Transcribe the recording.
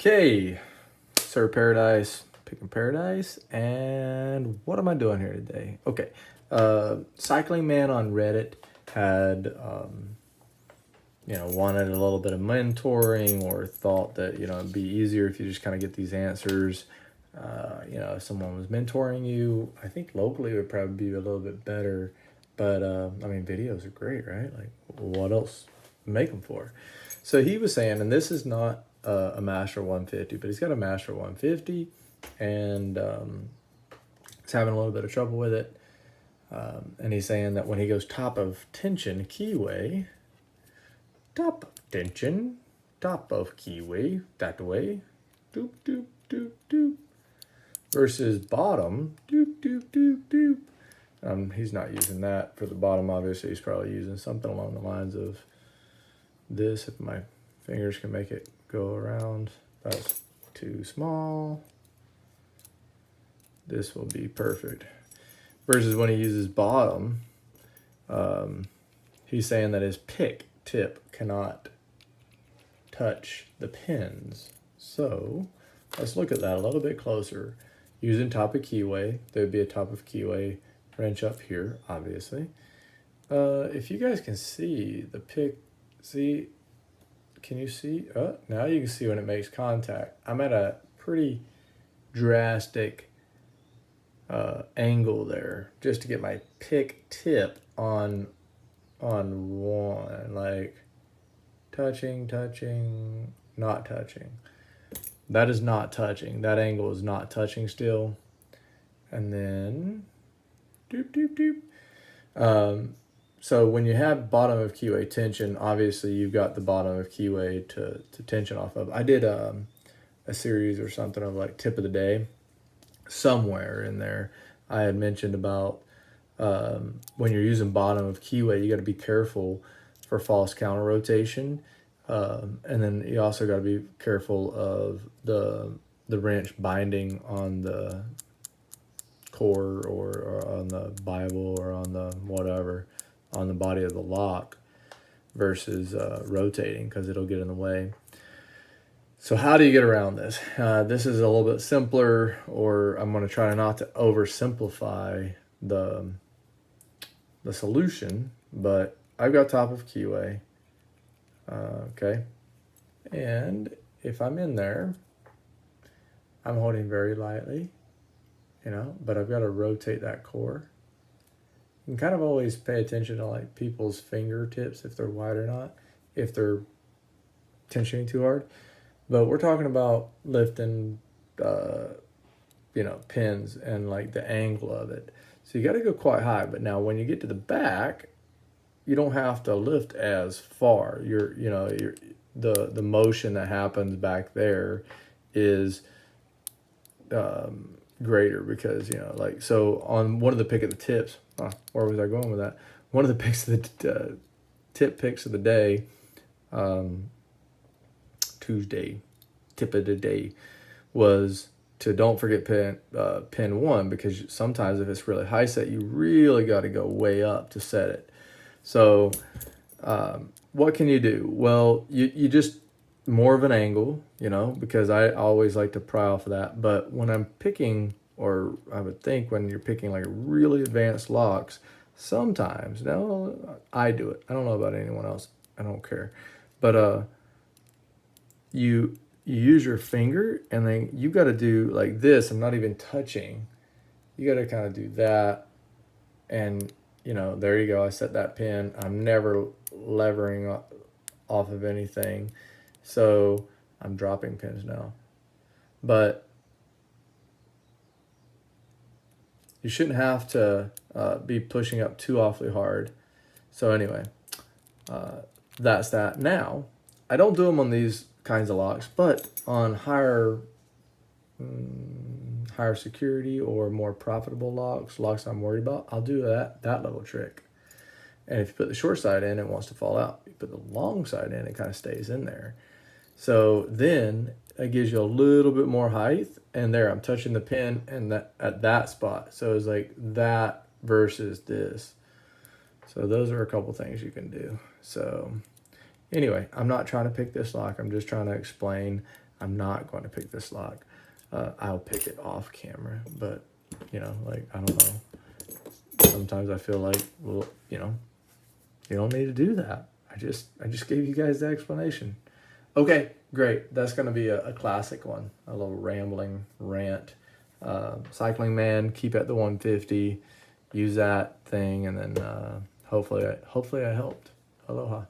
Okay, Sir Paradise, picking Paradise, and what am I doing here today? Okay, Cycling Man on Reddit had, wanted a little bit of mentoring or thought that, it'd be easier if you just kind of get these answers. If someone was mentoring you, I think locally it would probably be a little bit better. But, videos are great, right? Like, what else make them for? So he was saying, and this is not a Master 150, but he's got a Master 150, and he's having a little bit of trouble with it. And he's saying that when he goes top of tension keyway, top of tension, top of keyway, that way, doop, doop, doop, doop, versus bottom, doop, doop, doop, doop. He's not using that for the bottom, obviously. He's probably using something along the lines of this, if my fingers can make it go around. That's too small. This will be perfect. Versus when he uses bottom, he's saying that his pick tip cannot touch the pins. So let's look at that a little bit closer. Using top of keyway, there'd be a top of keyway wrench up here, obviously. If you guys can see the pick, can you see? Now you can see when it makes contact. I'm at a pretty drastic angle there just to get my pick tip on one, like touching, not touching. That is not touching. That angle is not touching still. And then doop, doop, doop. So when you have bottom of keyway tension, obviously you've got the bottom of keyway to tension off of. I did a series or something of like tip of the day. Somewhere in there, I had mentioned about when you're using bottom of keyway, you got to be careful for false counter rotation. And then you also got to be careful of the wrench binding on the core or on the Bible or on the whatever, on the body of the lock versus rotating, because it'll get in the way. So how do you get around this? This is a little bit simpler, or I'm going to try not to oversimplify the solution, but I've got top of keyway. Okay. And if I'm in there, I'm holding very lightly, but I've got to rotate that core. You can kind of always pay attention to like people's fingertips, if they're wide or not, if they're tensioning too hard. But we're talking about lifting, pins and like the angle of it. So you got to go quite high. But now when you get to the back, you don't have to lift as far. The motion that happens back there is greater because, so on one of the pick of the tips, where was I going with that? One of the picks of the tip picks of the day, Tuesday, tip of the day, was to don't forget pin 1, because sometimes if it's really high set, you really got to go way up to set it. So what can you do? Well, you just more of an angle, because I always like to pry off of that. But when I'm picking, or I would think when you're picking like really advanced locks, sometimes, now I do it. I don't know about anyone else. I don't care. But you use your finger, and then you got to do like this. I'm not even touching. You got to kind of do that. And, there you go. I set that pin. I'm never levering off of anything. So I'm dropping pins now. But you shouldn't have to be pushing up too awfully hard. So anyway, that's that. Now, I don't do them on these kinds of locks, but on higher security or more profitable locks I'm worried about, I'll do that level trick. And if you put the short side in, it wants to fall out. You put the long side in, it kind of stays in there. So then it gives you a little bit more height, and there I'm touching the pin and that at that spot. So it's like that versus this. So those are a couple things you can do. So anyway, I'm not trying to pick this lock. I'm just trying to explain I'm not going to pick this lock. I'll pick it off camera, but you know, like, I don't know. Sometimes I feel like, well, you know, you don't need to do that. I just gave you guys the explanation. Okay, great. That's going to be a classic one, a little rambling rant. Cycling man, keep at the 150, use that thing, and then hopefully I helped. Aloha.